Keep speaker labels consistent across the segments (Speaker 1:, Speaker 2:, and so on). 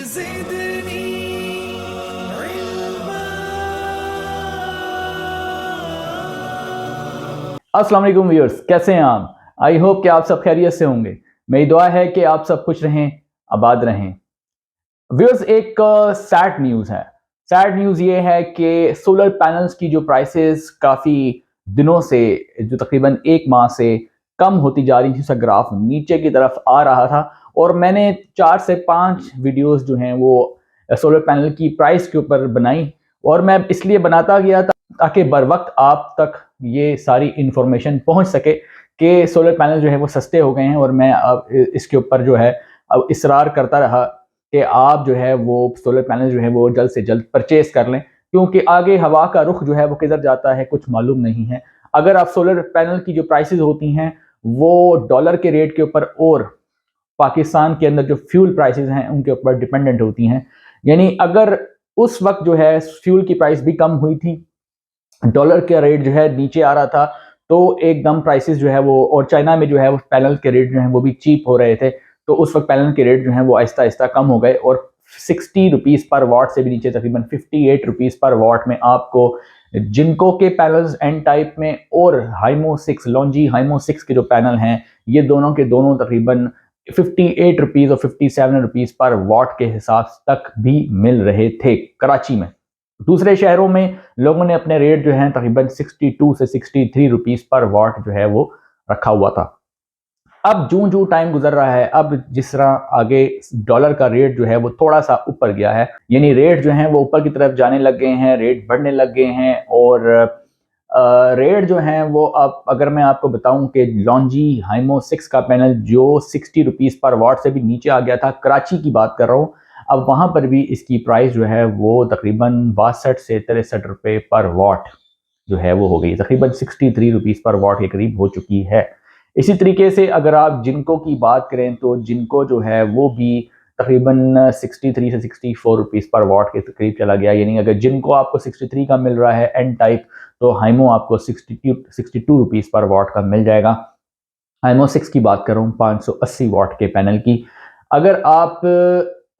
Speaker 1: अस्सलाम वालेकुम व्यूअर्स, कैसे हैं आप? आई होप कि आप सब खैरियत से होंगे। मेरी दुआ है कि आप सब खुश रहें, आबाद रहें। व्यूअर्स, एक सैड न्यूज़ है। सैड न्यूज़ ये है कि सोलर पैनल्स की जो प्राइसेस काफ़ी दिनों से, जो तकरीबन 1 माह से कम होती जा रही थी, उसका ग्राफ नीचे की तरफ आ रहा था और मैंने 4 से 5 वीडियोज़ जो हैं वो सोलर पैनल की प्राइस के ऊपर बनाई और मैं इसलिए बनाता गया था ताकि बर वक्त आप तक ये सारी इंफॉर्मेशन पहुंच सके कि सोलर पैनल जो है वो सस्ते हो गए हैं। और मैं अब इसके ऊपर जो है अब इसरार करता रहा कि आप जो है वो सोलर पैनल जो है वो जल्द से जल्द परचेज कर लें, क्योंकि आगे हवा का रुख जो है वो किधर जाता है कुछ मालूम नहीं है। अगर आप सोलर पैनल की जो प्राइसेस होती हैं वो डॉलर के रेट के ऊपर और पाकिस्तान के अंदर जो फ्यूल प्राइसेस हैं उनके ऊपर डिपेंडेंट होती हैं। यानी अगर उस वक्त जो है फ्यूल की प्राइस भी कम हुई थी, डॉलर का रेट जो है नीचे आ रहा था, तो एकदम प्राइसेस जो है वो, और चाइना में जो है वो पैनल के रेट जो है वो भी चीप हो रहे थे, तो उस वक्त पैनल के रेट जो है वो आहिस्ता आहिस्ता कम हो गए और 60 रुपीज़ पर वाट से भी नीचे तकरीबन 58 रुपीज़ पर वाट में आपको जिनको के पैनल्स एन टाइप में और हाइमो 6 लॉन्जी हाइमो 6 के जो पैनल हैं, ये दोनों के दोनों तकरीबन 58 रुपीज़ और 57 रुपीज़ पर वाट के हिसाब तक भी मिल रहे थे कराची में। दूसरे शहरों में लोगों ने अपने रेट जो है तकरीबन 62 से 63 रुपीज़ पर वाट जो है वो रखा हुआ था। अब जूं जूं टाइम गुजर रहा है, अब जिस तरह आगे डॉलर का रेट जो है वो थोड़ा सा ऊपर गया है, यानी रेट जो है वो ऊपर की तरफ जाने लग गए हैं, रेट बढ़ने लग गए हैं। और रेट जो है वो, अब अगर मैं आपको बताऊं कि लॉन्जी हाइमो 6 का पैनल जो 60 रुपीज़ पर वाट से भी नीचे आ गया था, कराची की बात कर रहा हूँ, अब वहाँ पर भी इसकी प्राइस जो है वो तकरीबन 62 से 63 रुपये पर वाट जो है वो हो गई, तकरीबन 63 रुपीज़ पर वाट के करीब हो चुकी है। इसी तरीके से अगर आप जिनको की बात करें तो जिनको जो है वो भी तकरीबन 63 से 64 रुपीज़ पर वाट के करीब चला गया। यानी अगर जिनको आपको 63 का मिल रहा है एन टाइप, तो हाइमो आपको 62 रुपीज़ पर वाट का मिल जाएगा। हाइमो 6 की बात कर रहा हूँ 580 वाट के पैनल की। अगर आप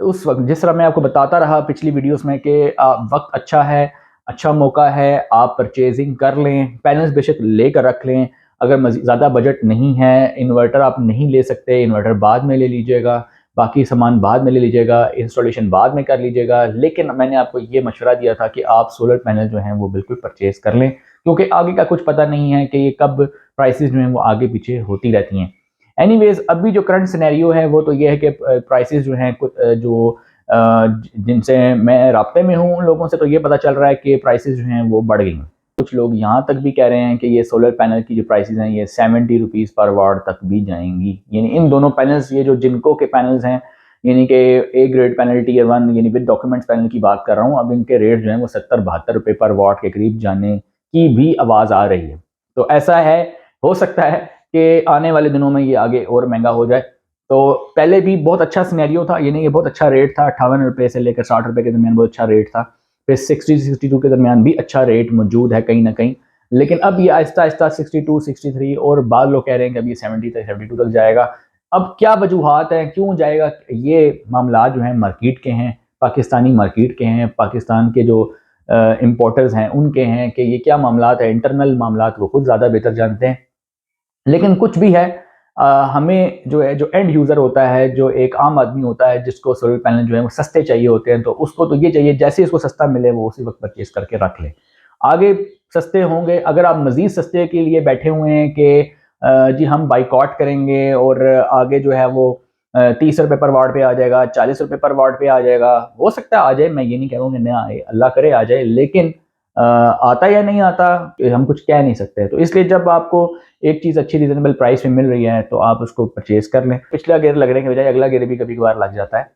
Speaker 1: उस वक्त, जिस तरह मैं आपको बताता रहा पिछली वीडियोस में कि वक्त अच्छा है, अच्छा मौका है, आप परचेजिंग कर लें, पैनल्स बेशक लेकर रख लें। अगर ज़्यादा बजट नहीं है, इन्वर्टर आप नहीं ले सकते, इन्वर्टर बाद में ले लीजिएगा, बाकी सामान बाद में ले लीजिएगा, इंस्टॉलेशन बाद में कर लीजिएगा। लेकिन मैंने आपको ये मशवरा दिया था कि आप सोलर पैनल जो हैं वो बिल्कुल परचेज़ कर लें, क्योंकि आगे का कुछ पता नहीं है कि ये कब प्राइसेस जो हैं वो आगे पीछे होती रहती हैं। एनीवेज, अभी जो करंट सिनेरियो है वो तो ये है कि प्राइसेस जो हैं कुछ जिनसे मैं राब्ते में हूँ उन लोगों से तो ये पता चल रहा है कि प्राइसेस जो हैं वो बढ़ गई हैं। कुछ लोग यहाँ तक भी कह रहे हैं कि ये सोलर पैनल की जो प्राइसेस हैं ये 70 रुपीज़ पर वाट तक भी जाएंगी। यानी इन दोनों पैनल्स, ये जो जिनको के पैनल्स हैं, यानी कि ए ग्रेड पैनल टियर 1 यानी विद डॉक्यूमेंट्स पैनल की बात कर रहा हूँ, अब इनके रेट जो हैं वो 70-72 रुपये पर वाट के करीब जाने की भी आवाज़ आ रही है। तो ऐसा है, हो सकता है कि आने वाले दिनों में ये आगे और महंगा हो जाए। तो पहले भी बहुत अच्छा सिनेरियो था, यानी ये बहुत अच्छा रेट था, 58 रुपये से लेकर 60 रुपये के दरमियान बहुत अच्छा रेट था। फिर 60 से 62 के दरमियान भी अच्छा रेट मौजूद है कहीं ना कहीं। लेकिन अब ये आहिस्ता आहिस्ता 62, 63 और बाद लोग कह रहे हैं कि अब ये 70 तक 72 तक जाएगा। अब क्या वजूहात हैं क्यों जाएगा, ये मामला जो हैं मार्केट के हैं, पाकिस्तानी मार्केट के हैं, पाकिस्तान के जो इम्पोर्टर्स हैं उनके हैं, कि ये क्या मामला है, इंटरनल मामला वो खुद ज़्यादा बेहतर जानते हैं। लेकिन कुछ भी है, हमें जो है, जो एंड यूज़र होता है, जो एक आम आदमी होता है जिसको सोलर पैनल जो है वो सस्ते चाहिए होते हैं, तो उसको तो ये चाहिए जैसे इसको सस्ता मिले वो उसी वक्त परचेज करके रख ले। आगे सस्ते होंगे, अगर आप मज़ीद सस्ते के लिए बैठे हुए हैं कि जी हम बाइकआउट करेंगे और आगे जो है वो 30 रुपये पर वाट पे आ जाएगा, 40 रुपये पर वाट पे आ जाएगा, हो सकता है आ जाए, मैं ये नहीं कह रहा हूँ कि ना आए, अल्लाह करे आ जाए, लेकिन आता या नहीं आता हम कुछ कह नहीं सकते। तो इसलिए जब आपको एक चीज़ अच्छी रीजनेबल प्राइस में मिल रही है तो आप उसको परचेज कर लें। पिछला गियर लगने के बजाय अगला गियर भी कभी कभार लग जाता है,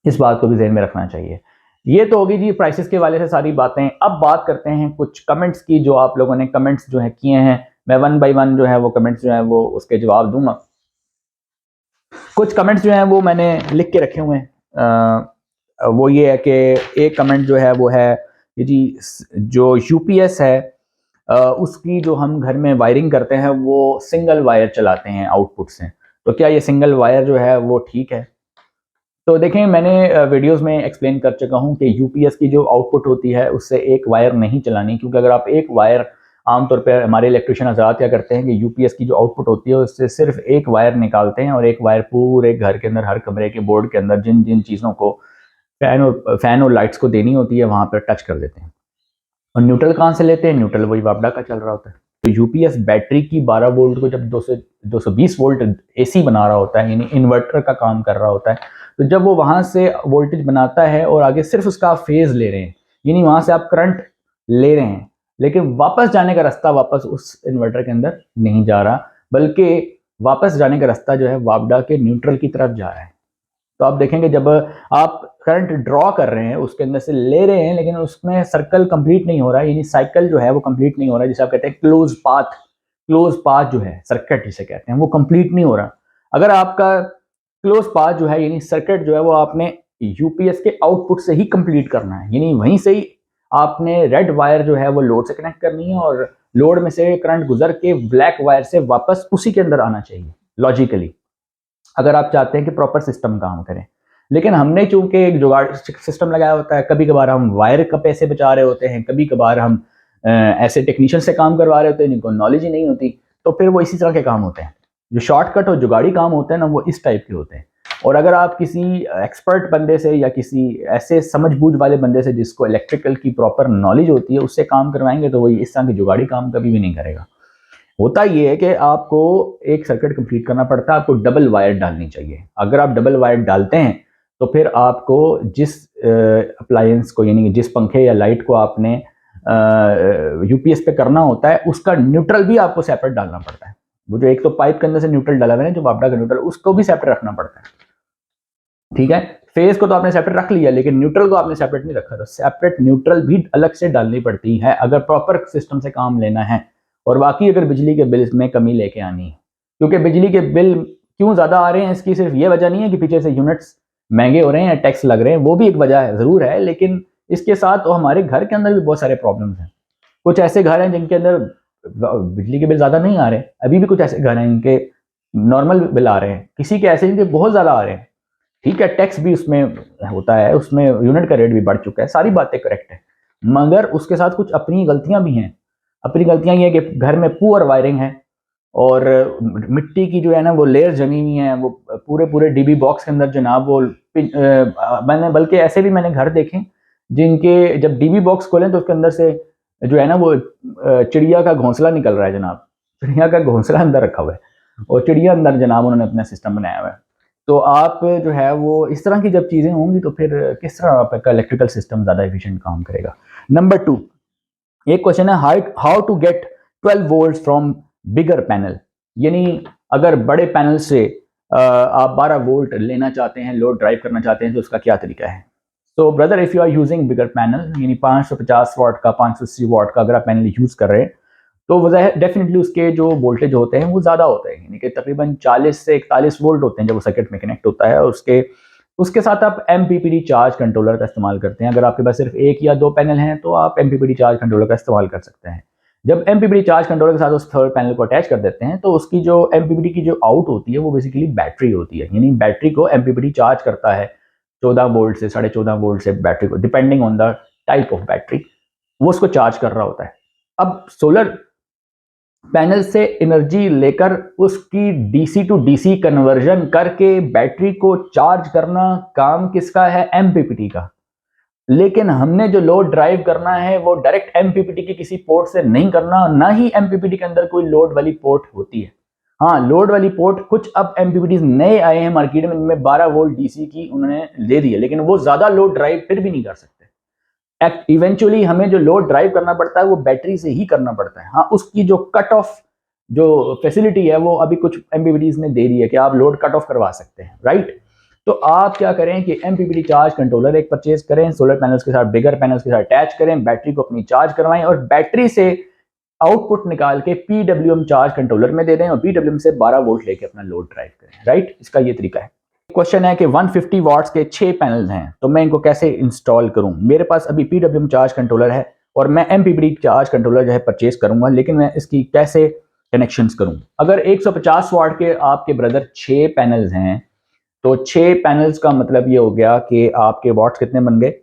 Speaker 1: इस बात को भी ध्यान में रखना चाहिए। ये तो होगी जी प्राइसेस के वाले से सारी बातें। अब बात करते हैं कुछ कमेंट्स की, जो आप लोगों ने कमेंट्स जो है किए हैं। मैं वन बाई वन जो है वो कमेंट्स जो है वो उसके जवाब दूंगा। कुछ कमेंट्स जो हैं वो मैंने लिख के रखे हुए हैं। वो ये है कि एक कमेंट जो है वो है कि जी जो यूपीएस है उसकी जो हम घर में वायरिंग करते हैं वो सिंगल वायर चलाते हैं आउटपुट से, तो क्या ये सिंगल वायर जो है वो ठीक है? तो देखें, मैंने वीडियोस में एक्सप्लेन कर चुका हूं कि यूपीएस की जो आउटपुट होती है उससे एक वायर नहीं चलानी, क्योंकि अगर आप एक वायर, आमतौर पर हमारे इलेक्ट्रिशियन हजरात क्या करते हैं कि यूपीएस की जो आउटपुट होती है उससे सिर्फ एक वायर निकालते हैं और एक वायर पूरे घर के अंदर, हर कमरे के बोर्ड के अंदर जिन जिन चीज़ों को फैन और लाइट्स को देनी होती है वहां पर टच कर देते हैं। और न्यूट्रल कहाँ से लेते हैं? न्यूट्रल वही वापडा का चल रहा होता है। तो यूपीएस बैटरी की 12 वोल्ट को जब 220 वोल्ट एसी बना रहा होता है, यानी इन्वर्टर का काम कर रहा होता है, तो जब वो वहां से वोल्टेज बनाता है और आगे सिर्फ उसका आप फेज ले रहे हैं, यानी वहां से आप करंट ले रहे हैं, लेकिन वापस जाने का रास्ता वापस उस इन्वर्टर के अंदर नहीं जा रहा, बल्कि वापस जाने का रास्ता जो है वापडा के न्यूट्रल की तरफ जा रहा है। तो आप देखेंगे जब आप करंट ड्रॉ कर रहे हैं, उसके अंदर से ले रहे हैं, लेकिन उसमें सर्कल कंप्लीट नहीं हो रहा है, यानी साइकिल जो है वो कंप्लीट नहीं हो रहा है, जिसे आप कहते हैं क्लोज पाथ जो है, सर्किट जिसे कहते हैं, वो कंप्लीट नहीं हो रहा। अगर आपका क्लोज पाथ जो है, यानी सर्किट जो है, वो आपने यूपीएस के आउटपुट से ही कंप्लीट करना है, यानी वहीं से ही आपने रेड वायर जो है वो लोड से कनेक्ट करनी है और लोड में से करंट गुजर के ब्लैक वायर से वापस उसी के अंदर आना चाहिए लॉजिकली, अगर आप चाहते हैं कि प्रॉपर सिस्टम काम करे। लेकिन हमने चूंकि एक जुगाड़ सिस्टम लगाया होता है, कभी कभार हम वायर का पैसे बचा रहे होते हैं, कभी कभार हम ऐसे टेक्नीशियन से काम करवा रहे होते हैं जिनको नॉलेज ही नहीं होती, तो फिर वो इसी तरह के काम होते हैं। जो शॉर्टकट और जुगाड़ी काम होते हैं ना, वो इस टाइप के होते हैं। और अगर आप किसी एक्सपर्ट बंदे से या किसी ऐसे समझबूझ वाले बंदे से जिसको इलेक्ट्रिकल की प्रॉपर नॉलेज होती है उससे काम करवाएंगे, तो वो इस तरह की जुगाड़ी काम कभी भी नहीं करेगा। होता ये है कि आपको एक सर्किट कंप्लीट करना पड़ता है, आपको डबल वायर डालनी चाहिए। अगर आप डबल वायर डालते हैं तो फिर आपको जिस अप्लायंस को, यानी जिस पंखे या लाइट को आपने यूपीएस पे करना होता है, उसका न्यूट्रल भी आपको सेपरेट डालना पड़ता है। वो जो एक तो पाइप के अंदर से न्यूट्रल डाला हुआ है, जो वापडा का न्यूट्रल, उसको भी सेपरेट रखना पड़ता है। ठीक है, फेज को तो आपने सेपरेट रख लिया, लेकिन न्यूट्रल को आपने सेपरेट नहीं रखा, तो सेपरेट न्यूट्रल भी अलग से डालनी पड़ती है अगर प्रॉपर सिस्टम से काम लेना है। और बाकी अगर बिजली के बिल में कमी लेके आनी है, क्योंकि बिजली के बिल क्यों ज़्यादा आ रहे हैं, इसकी सिर्फ ये वजह नहीं है कि पीछे से यूनिट्स महंगे हो रहे हैं या टैक्स लग रहे हैं, वो भी एक वजह है, ज़रूर है, लेकिन इसके साथ तो हमारे घर के अंदर भी बहुत सारे प्रॉब्लम्स हैं। कुछ ऐसे घर हैं जिनके अंदर बिजली के बिल ज़्यादा नहीं आ रहे, अभी भी कुछ ऐसे घर हैं जिनके नॉर्मल बिल आ रहे हैं, किसी के ऐसे जिनके बहुत ज़्यादा आ रहे हैं। ठीक है, टैक्स भी उसमें होता है, उसमें यूनिट का रेट भी बढ़ चुका है, सारी बातें करेक्ट है, मगर उसके साथ कुछ अपनी गलतियां भी हैं। अपनी गलतियां ये कि घर में पुअर वायरिंग है और मिट्टी की जो है ना वो लेयर जमी हुई है, वो पूरे पूरे डीबी बॉक्स के अंदर जनाब वो मैंने बल्कि ऐसे भी मैंने घर देखे जिनके जब डीबी बॉक्स खोलें तो उसके अंदर से जो है ना वो चिड़िया का घोंसला निकल रहा है जनाब, चिड़िया का घोंसला अंदर रखा हुआ है और चिड़िया अंदर जनाब उन्होंने अपना सिस्टम बनाया हुआ है। तो आप जो है वो इस तरह की जब चीज़ें होंगी तो फिर किस तरह आपका इलेक्ट्रिकल सिस्टम ज़्यादा एफिशिएंट काम करेगा। नंबर 2, एक क्वेश्चन है, how to get 12 volt from bigger panel, यानी अगर बड़े पैनल से आप 12 वोल्ट लेना चाहते हैं, लोड ड्राइव करना चाहते हैं, तो उसका क्या तरीका है। तो brother, if you are using bigger panel, यानी 550 वाट का, 580 वाट का अगर आप पैनल यूज़ कर रहे हैं, तो वो डेफिनेटली उसके जो वोल्टेज होते हैं वो ज़्यादा होते हैं, यानी कि तकरीबन 40 से 41 वोल्ट होते हैं जब वो सर्किट में कनेक्ट होता है। और उसके साथ आप एमपीपीटी चार्ज कंट्रोलर का इस्तेमाल करते हैं। अगर आपके पास सिर्फ एक या दो पैनल हैं तो आप एमपीपीटी चार्ज कंट्रोलर का इस्तेमाल कर सकते हैं। जब एमपीपीटी चार्ज कंट्रोलर के साथ उस थर्ड पैनल को अटैच कर देते हैं तो उसकी जो एमपीपीटी की जो आउट होती है वो बेसिकली बैटरी होती है, यानी बैटरी को एमपीपीटी चार्ज करता है 14 वोल्ट से 14.5 वोल्ट से बैटरी को, depending on the type of battery, वो उसको चार्ज कर रहा होता है। अब सोलर पैनल से एनर्जी लेकर उसकी डीसी टू डीसी कन्वर्जन करके बैटरी को चार्ज करना काम किसका है? एमपीपीटी का। लेकिन हमने जो लोड ड्राइव करना है वो डायरेक्ट एमपीपीटी के किसी पोर्ट से नहीं करना, ना ही एमपीपीटी के अंदर कोई लोड वाली पोर्ट होती है। हाँ, लोड वाली पोर्ट कुछ अब एमपीपीटी नए आए हैं मार्केट में, जिनमें 12 वोल्ट डीसी की उन्होंने दे दी है, लेकिन वो ज्यादा लोड ड्राइव फिर भी नहीं कर सकते। इवेंचुअली हमें जो लोड ड्राइव करना पड़ता है वो बैटरी से ही करना पड़ता है। हाँ, उसकी जो कट ऑफ जो फैसिलिटी है वो अभी कुछ एमपीपीटीज ने दे दी है कि आप लोड कट ऑफ करवा सकते हैं, राइट। तो आप क्या करें कि एमपीपीटी चार्ज कंट्रोलर एक परचेज करें, सोलर पैनल्स के साथ, बिगर पैनल्स के साथ अटैच करें, बैटरी को अपनी चार्ज करवाएं और बैटरी से आउटपुट निकाल के पीडब्ल्यूएम चार्ज कंट्रोलर में दे दें और पीडब्ल्यूएम से 12 वोल्ट लेके अपना लोड ड्राइव करें, राइट। इसका ये तरीका है। क्वेश्चन है कि 150 वाट्स के 6 पैनल्स हैं तो मैं इनको कैसे इंस्टॉल करूं। मेरे पास अभी पीडब्ल्यूएम चार्ज कंट्रोलर है और मैं एमपीपीटी चार्ज कंट्रोलर जो है परचेज करूंगा, लेकिन मैं इसकी कैसे कनेक्शंस करूं। अगर 150 वाट के आपके ब्रदर 6 पैनल्स हैं तो 6 पैनल्स का मतलब ये हो गया कि आपके वाट्स कितने बन गए,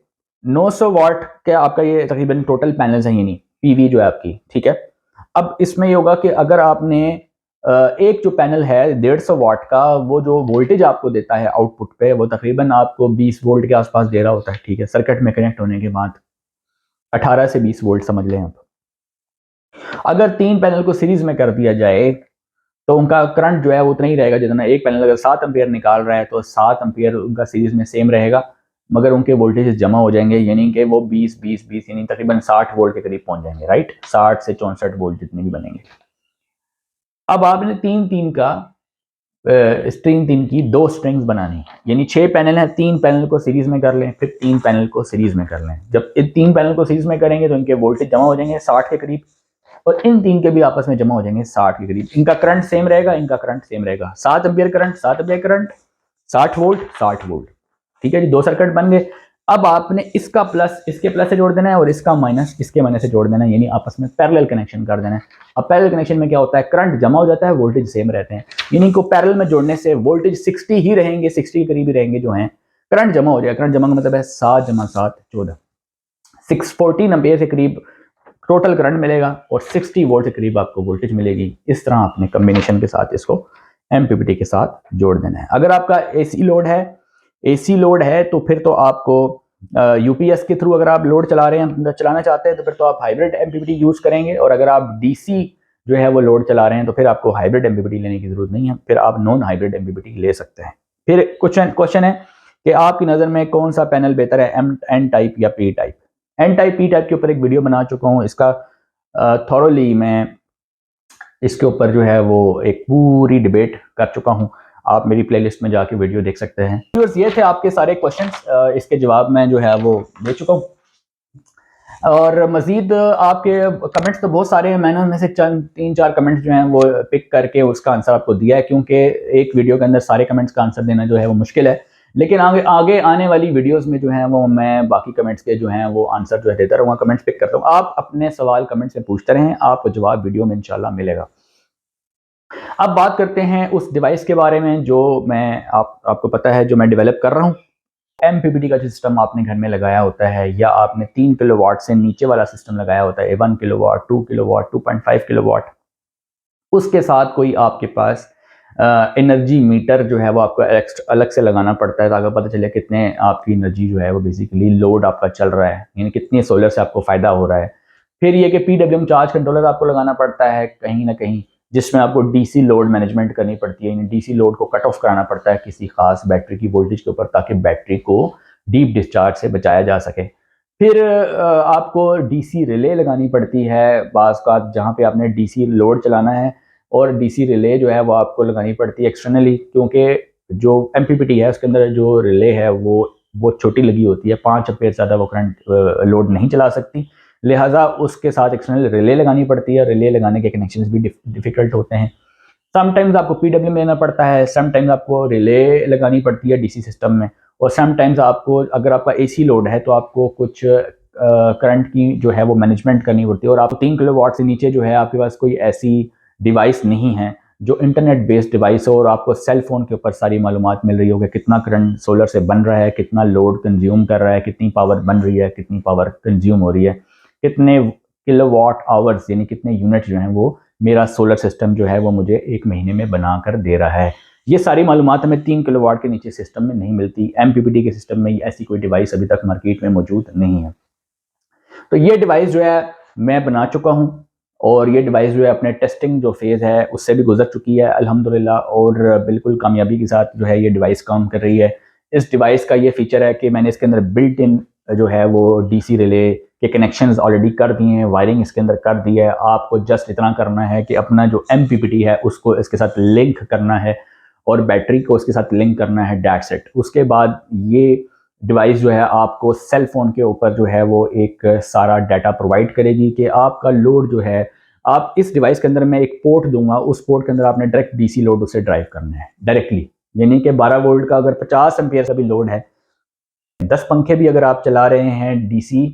Speaker 1: 900 वाट के आपका ये तकरीबन टोटल पैनल्स हैं, ये नहीं पीवी जो है आपकी, ठीक है। अब इसमें ये होगा कि अगर आपने एक जो पैनल है 150 वाट का, वो जो वोल्टेज आपको देता है आउटपुट पे, वो तकरीबन आपको 20 वोल्ट के आसपास दे रहा होता है, ठीक है, सर्किट में कनेक्ट होने के बाद 18 से 20 वोल्ट समझ लें आप। अगर 3 पैनल को सीरीज में कर दिया जाए तो उनका करंट जो है वो उतना ही रहेगा जितना एक पैनल अगर 7 एम्पियर निकाल रहा है तो 7 एम्पियर उनका सीरीज में सेम रहेगा, मगर उनके वोल्टेज जमा हो जाएंगे, यानी कि वो 20 यानी तकरीबन 60 वोल्ट के करीब पहुंच जाएंगे, राइट, 60 से 64 वोल्ट जितने भी बनेंगे। अब आपने स्ट्रिंग 3 की 2 स्ट्रिंग्स बनानी, यानी 6 पैनल है, 3 पैनल को सीरीज में कर लें, फिर 3 पैनल को सीरीज में कर लें। जब इन 3 पैनल को सीरीज में करेंगे तो इनके वोल्टेज जमा हो जाएंगे 60 के करीब, और इन 3 के भी आपस में जमा हो जाएंगे 60 के करीब। इनका करंट सेम रहेगा, इनका करंट सेम रहेगा, 7 ampere current 7 ampere current, 60 volt 60 volt, ठीक है जी। 2 सर्किट बन गए। अब आपने इसका प्लस इसके प्लस से जोड़ देना है और इसका माइनस इसके माइनस से जोड़ देना है, यानी आपस में पैरेलल कनेक्शन कर देना है। अब पैरेलल कनेक्शन में क्या होता है, करंट जमा हो जाता है, वोल्टेज सेम रहते हैं, यानी को पैरेलल में जोड़ने से वोल्टेज 60 ही रहेंगे, 60 के करीब ही रहेंगे जो हैं, करंट जमा हो जाएगा। करंट जमा का मतलब है 7 जमा 7 14, 614 एम्पियर के करीब टोटल करंट मिलेगा और 60 वोल्ट के करीब आपको वोल्टेज मिलेगी। इस तरह आपने कॉम्बिनेशन के साथ इसको एमपीपीटी के साथ जोड़ देना है। अगर आपका एसी लोड है तो फिर तो आपको यूपीएस के थ्रू अगर आप लोड चलाना चाहते हैं तो फिर तो आप हाइब्रिड एमपीपीटी यूज करेंगे, और अगर आप डीसी जो है वो लोड चला रहे हैं तो फिर आपको हाइब्रिड एमपीपीटी लेने की जरूरत नहीं है, फिर आप नॉन हाइब्रिड एमपीपीटी ले सकते हैं। फिर क्वेश्चन है कि आपकी नज़र में कौन सा पैनल बेहतर है, एन टाइप या P type. N type P type के ऊपर एक वीडियो बना चुका हूँ, इसका थॉरोली मैं इसके ऊपर जो है वो एक पूरी डिबेट कर चुका हूँ, आप मेरी प्लेलिस्ट में जाके वीडियो देख सकते हैं। ये थे आपके सारे क्वेश्चंस, इसके जवाब मैं जो है वो दे चुका हूँ, और मजीद आपके कमेंट्स तो बहुत सारे हैं, मैंने उनमें से चंद 3-4 कमेंट्स जो हैं वो पिक करके उसका आंसर आपको दिया है, क्योंकि एक वीडियो के अंदर सारे कमेंट्स का आंसर देना जो है वो मुश्किल है, लेकिन आगे आने वाली वीडियोस में जो है वो मैं बाकी कमेंट्स के जो हैं वो आंसर जो है देता रहूँगा, कमेंट्स पिक करता हूँ। आप अपने सवाल कमेंट्स में पूछते रहें, आपको जवाब वीडियो में इंशाल्लाह मिलेगा। अब बात करते हैं उस डिवाइस के बारे में जो मैं आपको पता है जो मैं डेवलप कर रहा हूँ। एमपीपीटी का जो सिस्टम आपने घर में लगाया होता है, या आपने 3 किलोवाट से नीचे वाला सिस्टम लगाया होता है, 1 किलोवाट 2 किलोवाट 2.5 किलोवाट, उसके साथ कोई आपके पास एनर्जी मीटर जो है वो आपको अलग से लगाना पड़ता है, ताकि पता चले कितने आपकी एनर्जी जो है वो बेसिकली लोड आपका चल रहा है, यानी कितनी सोलर से आपको फ़ायदा हो रहा है। फिर ये कि पीडब्ल्यूएम चार्ज कंट्रोलर आपको लगाना पड़ता है कहीं ना कहीं, जिसमें आपको डीसी लोड मैनेजमेंट करनी पड़ती है, यानी डीसी लोड को कट ऑफ कराना पड़ता है किसी खास बैटरी की वोल्टेज के ऊपर, ताकि बैटरी को डीप डिस्चार्ज से बचाया जा सके। फिर आपको डीसी रिले लगानी पड़ती है बाज़ का, जहाँ पे आपने डीसी लोड चलाना है, और डीसी रिले जो है वो आपको लगानी पड़ती है एक्सटर्नली, क्योंकि जो एमपीपीटी है उसके अंदर जो रिले है वो छोटी लगी होती है, 5 एम्पीयर ज़्यादा वो करंट लोड नहीं चला सकती, लिहाजा उसके साथ एक्सटर्नल रिले लगानी पड़ती है। रिले लगाने के कनेक्शंस भी डिफ़िकल्ट होते हैं। समटाइम्स आपको पीडब्ल्यूएम लेना पड़ता है, समटाइम्स आपको रिले लगानी पड़ती है डीसी सिस्टम में, और समटाइम्स आपको अगर आपका एसी लोड है तो आपको कुछ करंट की जो है वो मैनेजमेंट करनी पड़ती है। और आप 3 किलोवाट से नीचे जो है आपके पास कोई ऐसी डिवाइस नहीं है जो इंटरनेट बेस्ड डिवाइस हो, और आपको सेल फोन के ऊपर सारी मालूमात मिल रही हो कि कितना करंट सोलर से बन रहा है, कितना लोड कंज्यूम कर रहा है, कितनी पावर बन रही है, कितनी पावर कंज्यूम हो रही है, कितने किलोवाट आवर्स यानी कितने यूनिट जो हैं वो मेरा सोलर सिस्टम जो है वो मुझे एक महीने में बना कर दे रहा है। ये सारी मालूमात हमें 3 किलोवाट के नीचे सिस्टम में नहीं मिलती। एमपीपीटी के सिस्टम में ऐसी कोई डिवाइस अभी तक मार्केट में मौजूद नहीं है। तो ये डिवाइस जो है मैं बना चुका हूँ, और ये डिवाइस जो है अपने टेस्टिंग जो फेज़ है उससे भी गुजर चुकी है अल्हम्दुलिल्लाह, और बिल्कुल कामयाबी के साथ जो है ये डिवाइस काम कर रही है। इस डिवाइस का ये फीचर है कि मैंने इसके अंदर बिल्ट इन जो है वो डीसी रिले के कनेक्शंस ऑलरेडी कर दिए हैं, वायरिंग इसके अंदर कर दी है। आपको जस्ट इतना करना है कि अपना जो एमपीपीटी है उसको इसके साथ लिंक करना है, और बैटरी को उसके साथ लिंक करना है, दैट्स इट। उसके बाद ये डिवाइस जो है आपको सेल फोन के ऊपर जो है वो एक सारा डाटा प्रोवाइड करेगी कि आपका लोड जो है, आप इस डिवाइस के अंदर मैं एक पोर्ट दूंगा, उस पोर्ट के अंदर आपने डायरेक्ट डीसी लोड उसे ड्राइव करना है डायरेक्टली, यानी कि 12 वोल्ट का अगर 50 एम्पियर का भी लोड है, 10 पंखे भी अगर आप चला रहे हैं डीसी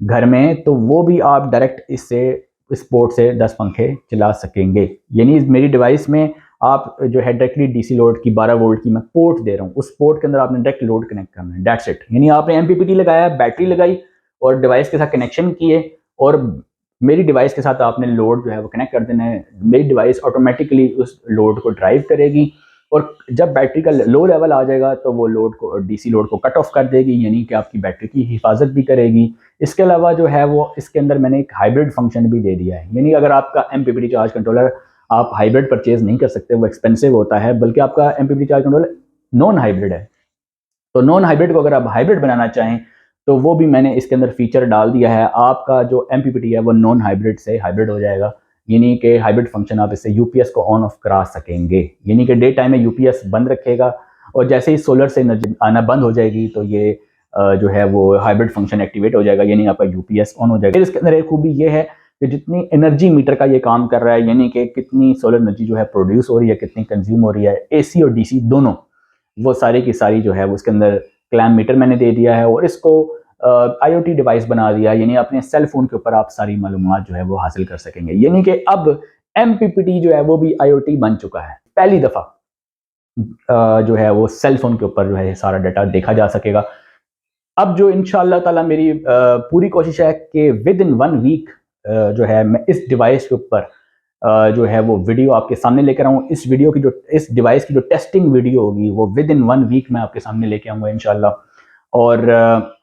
Speaker 1: घर में, तो वो भी आप डायरेक्ट इस पोर्ट से 10 पंखे चला सकेंगे। यानी मेरी डिवाइस में आप जो है डायरेक्टली डीसी लोड की 12 वोल्ट की मैं पोर्ट दे रहा हूँ, उस पोर्ट के अंदर आपने डायरेक्ट लोड कनेक्ट करना है, दैट्स इट। यानी आपने एमपीपीटी लगाया, बैटरी लगाई और डिवाइस के साथ कनेक्शन किए और मेरी डिवाइस के साथ आपने लोड जो है वो कनेक्ट कर देना है। मेरी डिवाइस ऑटोमेटिकली उस लोड को ड्राइव करेगी और जब बैटरी का लो लेवल आ जाएगा तो वो लोड को, डीसी लोड को कट ऑफ कर देगी, यानी कि आपकी बैटरी की हिफाजत भी करेगी। इसके अलावा जो है वो इसके अंदर मैंने एक हाइब्रिड फंक्शन भी दे दिया है, यानी अगर आपका एमपीपीटी चार्ज कंट्रोलर आप हाइब्रिड परचेज नहीं कर सकते, वो एक्सपेंसिव होता है, बल्कि आपका MPPT charge controller non hybrid है, तो नॉन हाइब्रिड को अगर आप हाइब्रिड बनाना चाहें तो वो भी मैंने इसके अंदर फीचर डाल दिया है। आपका जो एमपीपीटी है वो नॉन हाइब्रिड से हाइब्रिड हो जाएगा, यानी कि हाइब्रिड फंक्शन आप इससे यूपीएस को ऑन ऑफ करा सकेंगे, यानी कि डे टाइम में यूपीएस बंद रखेगा और जैसे ही सोलर से एनर्जी आना बंद हो जाएगी तो ये जो है वो हाइब्रिड फंक्शन एक्टिवेट हो जाएगा, यानी आपका यूपीएस ऑन हो जाएगा। इसके अंदर एक खूबी ये है कि जितनी एनर्जी मीटर का ये काम कर रहा है, यानी कि कितनी सोलर एनर्जी जो है प्रोड्यूस हो रही है, कितनी कंज्यूम हो रही है, एसी और डीसी दोनों, वो सारी की सारी जो है वो उसके अंदर क्लैम मीटर मैंने दे दिया है और इसको आईओटी डिवाइस बना दिया, यानी अपने सेल फोन के ऊपर आप सारी मालूमात जो है वो हासिल कर सकेंगे। यानी कि अब एमपीपीटी जो है वो भी आईओटी बन चुका है, पहली दफा जो है वो सेल फोन के ऊपर जो है सारा डाटा देखा जा सकेगा। अब जो इंशाअल्लाह ताला मेरी पूरी कोशिश है कि विद इन 1 वीक जो है मैं इस डिवाइस के ऊपर जो है वो वीडियो आपके सामने लेकर आऊँ। इस वीडियो की जो, इस डिवाइस की जो टेस्टिंग वीडियो होगी वो विद इन 1 वीक मैं आपके सामने लेके आऊँगा इंशाअल्लाह। और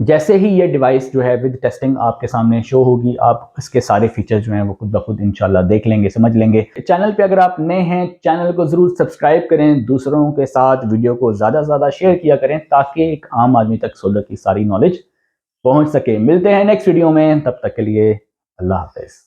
Speaker 1: जैसे ही ये डिवाइस जो है विद टेस्टिंग आपके सामने शो होगी, आप इसके सारे फीचर्स जो हैं वो खुद ब खुद इंशाल्लाह देख लेंगे, समझ लेंगे। चैनल पे अगर आप नए हैं, चैनल को ज़रूर सब्सक्राइब करें, दूसरों के साथ वीडियो को ज़्यादा से ज़्यादा शेयर किया करें ताकि एक आम आदमी तक सोलर की सारी नॉलेज पहुंच सके। मिलते हैं नेक्स्ट वीडियो में, तब तक के लिए अल्लाह हाफ़िज़।